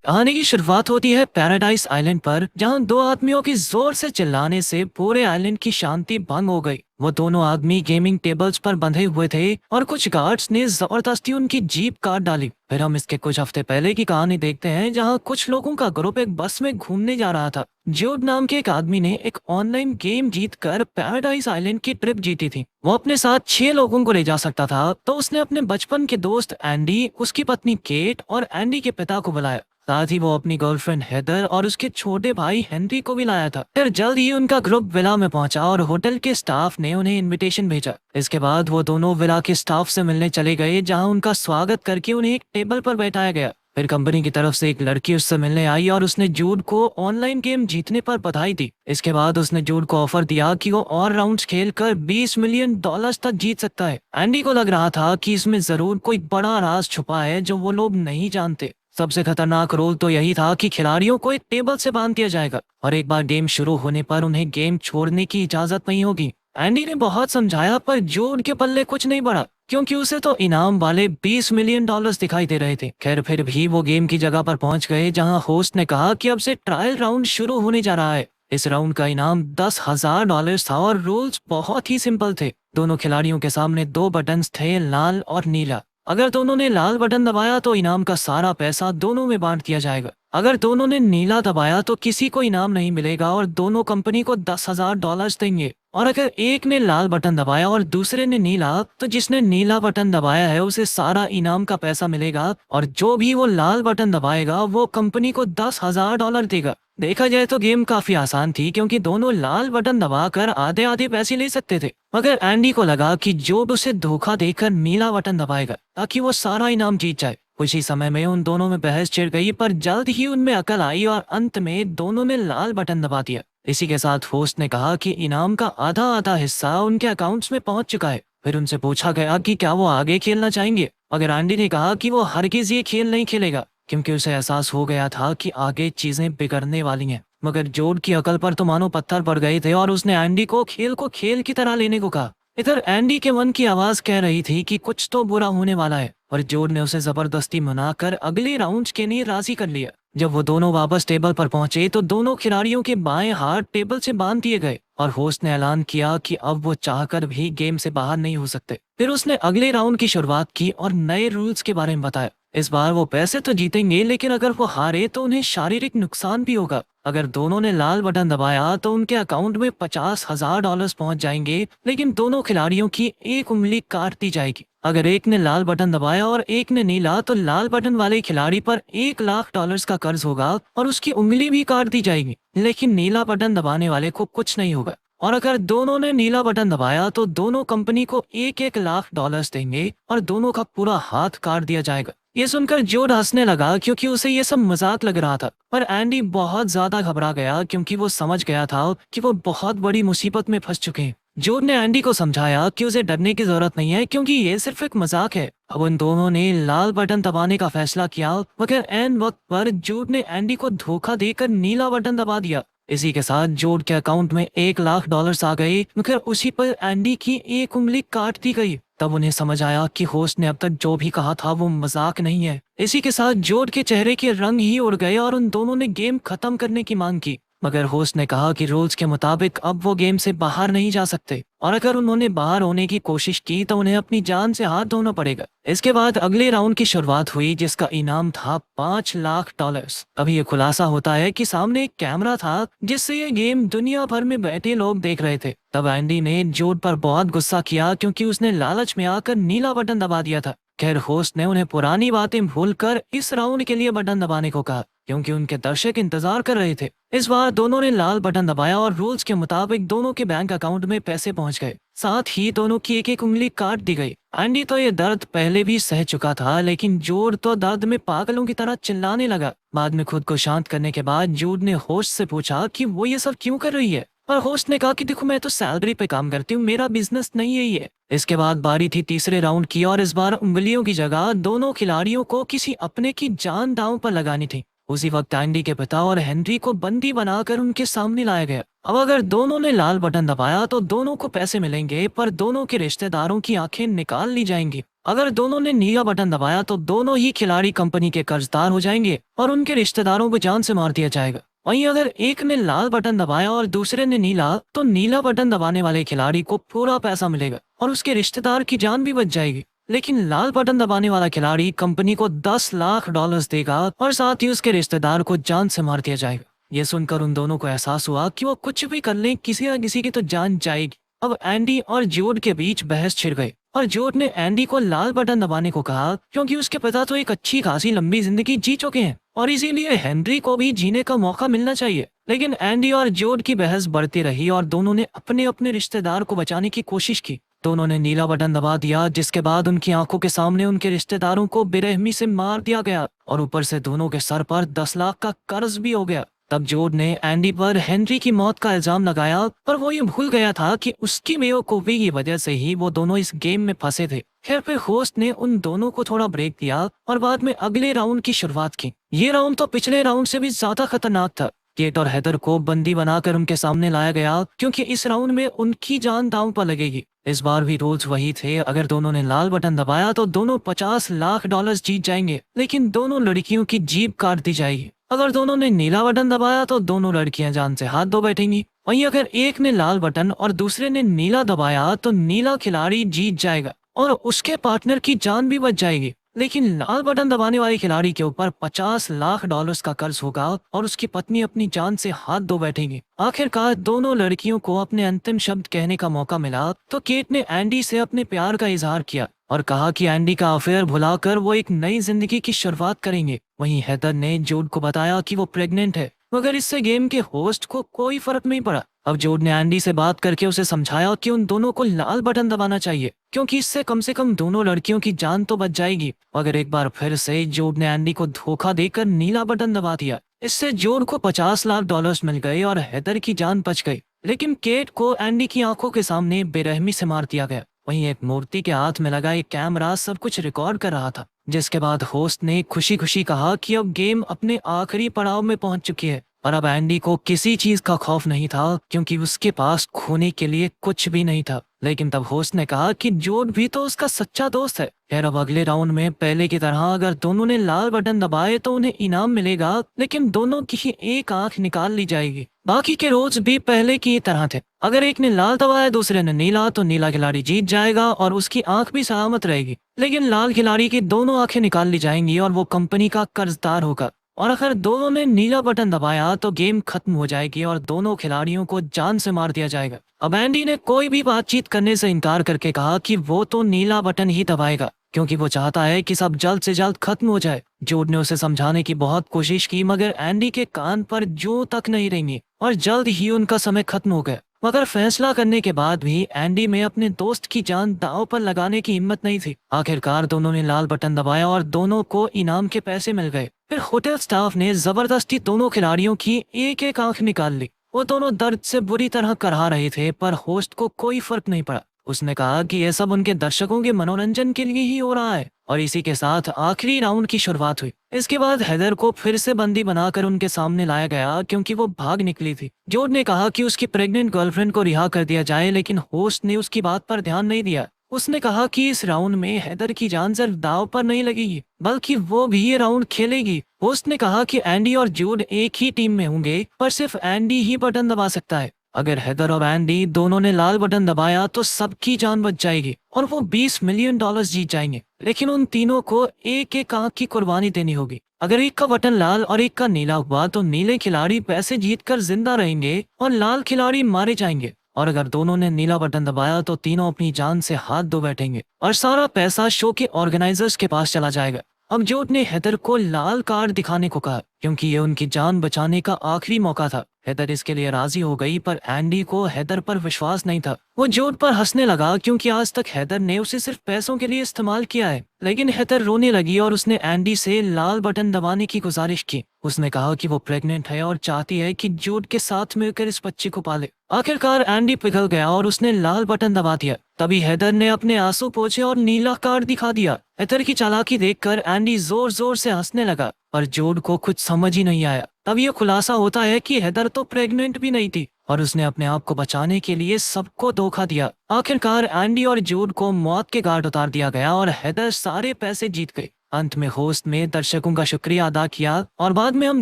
कहानी की शुरुआत होती है पैराडाइज आइलैंड पर, जहां दो आदमियों की जोर से चिल्लाने से पूरे आइलैंड की शांति भंग हो गई। वो दोनों आदमी गेमिंग टेबल्स पर बंधे हुए थे और कुछ गार्ड्स ने जबरदस्ती उनकी जीप काट डाली। फिर हम इसके कुछ हफ्ते पहले की कहानी देखते हैं, जहां कुछ लोगों का ग्रुप एक बस में घूमने जा रहा था। जोड नाम के एक आदमी ने एक ऑनलाइन गेम जीतकर पैराडाइज आइलैंड की ट्रिप जीती थी। वो अपने साथ 6 लोगों को ले जा सकता था, तो उसने अपने बचपन के दोस्त एंडी, उसकी पत्नी केट और एंडी के पिता को बुलाया। साथ ही वो अपनी गर्लफ्रेंड हेदर और उसके छोटे भाई हेनरी को भी लाया था। फिर जल्द ही उनका ग्रुप विला में पहुंचा और होटल के स्टाफ ने उन्हें इनविटेशन भेजा। इसके बाद वो दोनों विला के स्टाफ से मिलने चले गए, जहां उनका स्वागत करके उन्हें एक टेबल पर बैठाया गया। फिर कंपनी की तरफ से एक लड़की उससे मिलने आई और उसने जूड को ऑनलाइन गेम जीतने पर बधाई दी। इसके बाद उसने जूड को ऑफर दिया कि वो और राउंड्स खेलकर $20 मिलियन तक जीत सकता है। एंडी को लग रहा था कि इसमें जरूर कोई बड़ा राज छुपा है जो वो लोग नहीं जानते। सबसे खतरनाक रोल तो यही था कि खिलाड़ियों को एक टेबल से बांध दिया जाएगा और एक बार गेम शुरू होने पर उन्हें गेम छोड़ने की इजाजत नहीं होगी। एंडी ने बहुत समझाया, पर जोड के पल्ले कुछ नहीं पड़ा, क्योंकि उसे तो इनाम वाले $20 मिलियन दिखाई दे रहे थे। खैर, फिर भी वो गेम की जगह पर पहुंच गए, जहां होस्ट ने कहा कि अब से ट्रायल राउंड शुरू होने जा रहा है। इस राउंड का इनाम $10,000 था और रूल्स बहुत ही सिंपल थे। दोनों खिलाड़ियों के सामने दो बटन्स थे, लाल और नीला। अगर दोनों ने लाल बटन दबाया तो इनाम का सारा पैसा दोनों में बांट दिया जाएगा। अगर दोनों ने नीला दबाया तो किसी को इनाम नहीं मिलेगा और दोनों कंपनी को $10,000 देंगे। और अगर एक ने लाल बटन दबाया और दूसरे ने नीला, तो जिसने नीला बटन दबाया है उसे सारा इनाम का पैसा मिलेगा और जो भी वो लाल बटन दबाएगा वो कंपनी को $10,000 देगा। देखा जाए तो गेम काफी आसान थी, क्योंकि दोनों लाल बटन दबाकर आधे आधे पैसे ले सकते थे। मगर एंडी को लगा कि जो उसे धोखा देकर नीला बटन दबाएगा ताकि वो सारा इनाम जीत जाए। कुछ ही समय में उन दोनों में बहस छिड़ गई, पर जल्द ही उनमें अकल आई और अंत में दोनों ने लाल बटन दबा दिया। इसी के साथ होस्ट ने कहा कि इनाम का आधा आधा हिस्सा उनके अकाउंट्स में पहुंच चुका है। फिर उनसे पूछा गया कि क्या वो आगे खेलना चाहेंगे, मगर एंडी ने कहा कि वो हरगिज ये खेल नहीं खेलेगा, क्योंकि उसे एहसास हो गया था कि आगे चीजें बिगड़ने वाली हैं। मगर जोड की अकल पर तो मानो पत्थर पड़ गए थे और उसने एंडी को खेल की तरह लेने को कहा। इधर एंडी के मन की आवाज कह रही थी कि कुछ तो बुरा होने वाला है, और जोड ने उसे जबरदस्ती मनाकर अगले राउंड के लिए राजी कर लिया। जब वो दोनों वापस टेबल पर पहुंचे तो दोनों खिलाड़ियों के बाएं हाथ टेबल से बांध दिए गए और होस्ट ने ऐलान किया कि अब वो चाहकर भी गेम से बाहर नहीं हो सकते। फिर उसने अगले राउंड की शुरुआत की और नए रूल्स के बारे में बताया। इस बार वो पैसे तो जीतेंगे, लेकिन अगर वो हारे तो उन्हें शारीरिक नुकसान भी होगा। अगर दोनों ने लाल बटन दबाया तो उनके अकाउंट में $50,000 पहुंच जाएंगे, लेकिन दोनों खिलाड़ियों की एक उंगली काट दी जाएगी। अगर एक ने लाल बटन दबाया और एक ने नीला, तो लाल बटन वाले खिलाड़ी पर $1,00,000 का कर्ज होगा और उसकी उंगली भी काट दी जाएगी, लेकिन नीला बटन दबाने वाले को कुछ नहीं होगा। और अगर दोनों ने नीला बटन दबाया तो दोनों कंपनी को $1,00,000 देंगे और दोनों का पूरा हाथ काट दिया जाएगा। ये सुनकर जोड हंसने लगा, क्योंकि उसे ये सब मजाक लग रहा था। पर एंडी बहुत ज्यादा घबरा गया, क्योंकि वो समझ गया था कि वो बहुत बड़ी मुसीबत में फंस चुके हैं। जोड ने एंडी को समझाया कि उसे डरने की जरूरत नहीं है, क्योंकि ये सिर्फ एक मजाक है। अब उन दोनों ने लाल बटन दबाने का फैसला किया, मगर एन वक्त पर जोड ने एंडी को धोखा देकर नीला बटन दबा दिया। इसी के साथ जोड के अकाउंट में $1,00,000 आ गए, मगर उसी पर एंडी की एक उंगली काट दी गई। तब उन्हें समझ आया कि होस्ट ने अब तक जो भी कहा था वो मजाक नहीं है। इसी के साथ जोड के चेहरे के रंग ही उड़ गए और उन दोनों ने गेम खत्म करने की मांग की। मगर होस्ट ने कहा कि रूल्स के मुताबिक अब वो गेम से बाहर नहीं जा सकते, और अगर उन्होंने बाहर होने की कोशिश की तो उन्हें अपनी जान से हाथ धोना पड़ेगा। इसके बाद अगले राउंड की शुरुआत हुई, जिसका इनाम था $5,00,000। अभी ये खुलासा होता है कि सामने एक कैमरा था जिससे ये गेम दुनिया भर में बैठे लोग देख रहे थे। तब एंडी ने जोड पर बहुत गुस्सा किया, क्योंकि उसने लालच में आकर नीला बटन दबा दिया था। खैर, होस्ट ने उन्हें पुरानी बातें भूलकर इस राउंड के लिए बटन दबाने को कहा, क्योंकि उनके दर्शक इंतजार कर रहे थे। इस बार दोनों ने लाल बटन दबाया और रूल्स के मुताबिक दोनों के बैंक अकाउंट में पैसे पहुंच गए। साथ ही दोनों की एक एक उंगली काट दी गई। एंडी तो ये दर्द पहले भी सह चुका था, लेकिन जोड तो दर्द में पागलों की तरह चिल्लाने लगा। बाद में खुद को शांत करने के बाद जोड ने होस्ट से पूछा कि वो ये सब क्यों कर रही है, पर होस्ट ने कहा कि देखो, मैं तो सैलरी पे काम करती हूँ, मेरा बिजनेस नहीं है ये। इसके बाद बारी थी तीसरे राउंड की, और इस बार उंगलियों की जगह दोनों खिलाड़ियों को किसी अपने की जान दांव पर लगानी थी। उसी वक्त एंडी के पिता और हेनरी को बंदी बनाकर उनके सामने लाया गया। अब अगर दोनों ने लाल बटन दबाया तो दोनों को पैसे मिलेंगे, पर दोनों के रिश्तेदारों की आंखें निकाल ली जाएंगी। अगर दोनों ने नीला बटन दबाया तो दोनों ही खिलाड़ी कंपनी के कर्जदार हो जाएंगे और उनके रिश्तेदारों को जान से मार दिया जाएगा। वहीं अगर एक ने लाल बटन दबाया और दूसरे ने नीला, तो नीला बटन दबाने वाले खिलाड़ी को पूरा पैसा मिलेगा और उसके रिश्तेदार की जान भी बच जाएगी। लेकिन लाल बटन दबाने वाला खिलाड़ी कंपनी को 10 लाख डॉलर्स देगा और साथ ही उसके रिश्तेदार को जान से मार दिया जाएगा। ये सुनकर उन दोनों को एहसास हुआ कि वो कुछ भी कर लें, किसी न किसी की तो जान जाएगी। अब एंडी और जूड के बीच बहस छिड़ गई और जूड ने एंडी को लाल बटन दबाने को कहा क्योंकि उसके पिता तो एक अच्छी खासी लंबी जिंदगी जी चुके हैं और इसीलिए हेनरी को भी जीने का मौका मिलना चाहिए। लेकिन एंडी और जूड की बहस बढ़ती रही और दोनों ने अपने अपने रिश्तेदार को बचाने की कोशिश की। दोनों ने नीला बटन दबा दिया, जिसके बाद उनकी आंखों के सामने उनके रिश्तेदारों को बेरहमी से मार दिया गया और ऊपर से दोनों के सर पर 10 लाख का कर्ज भी हो गया। तब जूड ने एंडी पर हेनरी की मौत का इल्जाम लगाया, पर वो ये भूल गया था कि उसकी बेवकूफी की वजह से ही वो दोनों इस गेम में फंसे थे। खैर फिर होस्ट ने उन दोनों को थोड़ा ब्रेक दिया और बाद में अगले राउंड की शुरुआत की। ये राउंड तो पिछले राउंड से भी ज्यादा खतरनाक था। केट और हेदर को बंदी बनाकर उनके सामने लाया गया क्योंकि इस राउंड में उनकी जान दांव पर लगेगी। इस बार भी रूल्स वही थे, अगर दोनों ने लाल बटन दबाया तो दोनों 50 लाख डॉलर्स जीत जाएंगे, लेकिन दोनों लड़कियों की जीभ काट दी जाएगी। अगर दोनों ने नीला बटन दबाया तो दोनों लड़कियां जान से हाथ धो बैठेंगी। वहीं अगर एक ने लाल बटन और दूसरे ने नीला दबाया तो नीला खिलाड़ी जीत जाएगा और उसके पार्टनर की जान भी बच जाएगी। लेकिन लाल बटन दबाने वाले खिलाड़ी के ऊपर 50 लाख डॉलर्स का कर्ज होगा और उसकी पत्नी अपनी जान से हाथ धो बैठेगी। आखिरकार दोनों लड़कियों को अपने अंतिम शब्द कहने का मौका मिला तो केट ने एंडी से अपने प्यार का इजहार किया और कहा कि एंडी का अफेयर भुलाकर वो एक नई जिंदगी की शुरुआत करेंगे। वहीं हेदर ने जूड को बताया कि वो प्रेग्नेंट है, मगर इससे गेम के होस्ट को कोई फर्क नहीं पड़ा। अब जूड ने एंडी से बात करके उसे समझाया कि उन दोनों को लाल बटन दबाना चाहिए क्योंकि इससे कम से कम दोनों लड़कियों की जान तो बच जाएगी। अगर एक बार फिर से जूड ने एंडी को धोखा देकर नीला बटन दबा दिया, इससे जूड को 50 लाख डॉलर्स मिल गए और हेदर की जान बच गई। लेकिन केट को एंडी की आंखों के सामने बेरहमी से मार दिया गया। वहीं एक मूर्ति के हाथ में लगा एक कैमरा सब कुछ रिकॉर्ड कर रहा था, जिसके बाद होस्ट ने खुशी खुशी कहा कि अब गेम अपने आखिरी पड़ाव में पहुंच चुकी है और अब एंडी को किसी चीज का खौफ नहीं था क्योंकि उसके पास खोने के लिए कुछ भी नहीं था। लेकिन तब होस्ट ने कहा कि जूड भी तो उसका सच्चा दोस्त है। खैर अब अगले राउंड में पहले की तरह अगर दोनों ने लाल बटन दबाए तो उन्हें इनाम मिलेगा, लेकिन दोनों की एक आंख निकाल ली जाएगी। बाकी के रोज भी पहले की तरह थे। अगर एक ने लाल दबाया दूसरे ने नीला तो नीला खिलाड़ी जीत जाएगा और उसकी आंख भी सलामत रहेगी। लेकिन लाल खिलाड़ी की दोनों आंखें निकाल ली जाएंगी और वो कंपनी का कर्जदार होगा। और अगर दोनों ने नीला बटन दबाया तो गेम खत्म हो जाएगी और दोनों खिलाड़ियों को जान से मार दिया जाएगा। अब एंडी ने कोई भी बातचीत करने से इनकार करके कहा कि वो तो नीला बटन ही दबाएगा क्योंकि वो चाहता है कि सब जल्द से जल्द खत्म हो जाए। जूड ने उसे समझाने की बहुत कोशिश की, मगर एंडी के कान पर जू तक नहीं रेंगी और जल्द ही उनका समय खत्म हो गया। मगर फैसला करने के बाद भी एंडी में अपने दोस्त की जान दांव पर लगाने की हिम्मत नहीं थी। आखिरकार दोनों ने लाल बटन दबाया और दोनों को इनाम के पैसे मिल गए। फिर होटल स्टाफ ने जबरदस्ती दोनों खिलाड़ियों की एक एक आंख निकाल ली। वो दोनों दर्द से बुरी तरह करहा रहे थे, पर होस्ट को कोई फर्क नहीं पड़ा। उसने कहा कि यह सब उनके दर्शकों के मनोरंजन के लिए ही हो रहा है और इसी के साथ आखिरी राउंड की शुरुआत हुई। इसके बाद हेदर को फिर से बंदी बनाकर उनके सामने लाया गया क्योंकि वो भाग निकली थी। जूड ने कहा कि उसकी प्रेग्नेंट गर्लफ्रेंड को रिहा कर दिया जाए, लेकिन होस्ट ने उसकी बात पर ध्यान नहीं दिया। उसने कहा कि इस राउंड में हेदर की जान सिर्फ दांव पर नहीं लगेगी, बल्कि वो भी ये राउंड खेलेगी। होस्ट ने कहा कि एंडी और जूड एक ही टीम में होंगे, पर सिर्फ एंडी ही बटन दबा सकता है। अगर हेदर और एंडी दोनों ने लाल बटन दबाया तो सबकी जान बच जाएगी और वो 20 मिलियन डॉलर्स जीत जाएंगे। लेकिन उन तीनों को एक एक आंख की कुर्बानी देनी होगी। अगर एक का बटन लाल और एक का नीला हुआ तो नीले खिलाड़ी पैसे जीतकर जिंदा रहेंगे और लाल खिलाड़ी मारे जाएंगे। और अगर दोनों ने नीला बटन दबाया तो तीनों अपनी जान से हाथ धो बैठेंगे और सारा पैसा शो के ऑर्गेनाइजर्स के पास चला जाएगा। अब जूड ने हेदर को लाल कार्ड दिखाने को कहा क्योंकि ये उनकी जान बचाने का आखिरी मौका था। हेदर इसके लिए राजी हो गई, पर एंडी को हेदर पर विश्वास नहीं था। वो जूड पर हंसने लगा क्योंकि आज तक हेदर ने उसे सिर्फ पैसों के लिए इस्तेमाल किया है। लेकिन हेदर रोने लगी और उसने एंडी से लाल बटन दबाने की गुजारिश की। उसने कहा कि वो प्रेग्नेंट है और चाहती है कि जूड के साथ मिलकर इस बच्चे को पाले। आखिरकार एंडी पिघल गया और उसने लाल बटन दबा दिया। तभी हेदर ने अपने आंसू पोंछे और नीला कार्ड दिखा दिया। हेदर की चालाकी देखकर एंडी जोर जोर से हंसने लगा, पर जूड को कुछ समझ ही नहीं आया। तब ये खुलासा होता है कि हेदर तो प्रेग्नेंट भी नहीं थी और उसने अपने आप को बचाने के लिए सबको धोखा दिया। आखिरकार एंडी और जूड को मौत के घाट उतार दिया गया और हेदर सारे पैसे जीत गई। अंत में होस्ट ने दर्शकों का शुक्रिया अदा किया और बाद में हम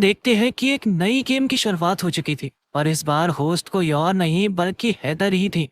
देखते हैं कि एक नई गेम की शुरुआत हो चुकी थी। और इस बार होस्ट कोई और नहीं बल्कि हेदर ही थी।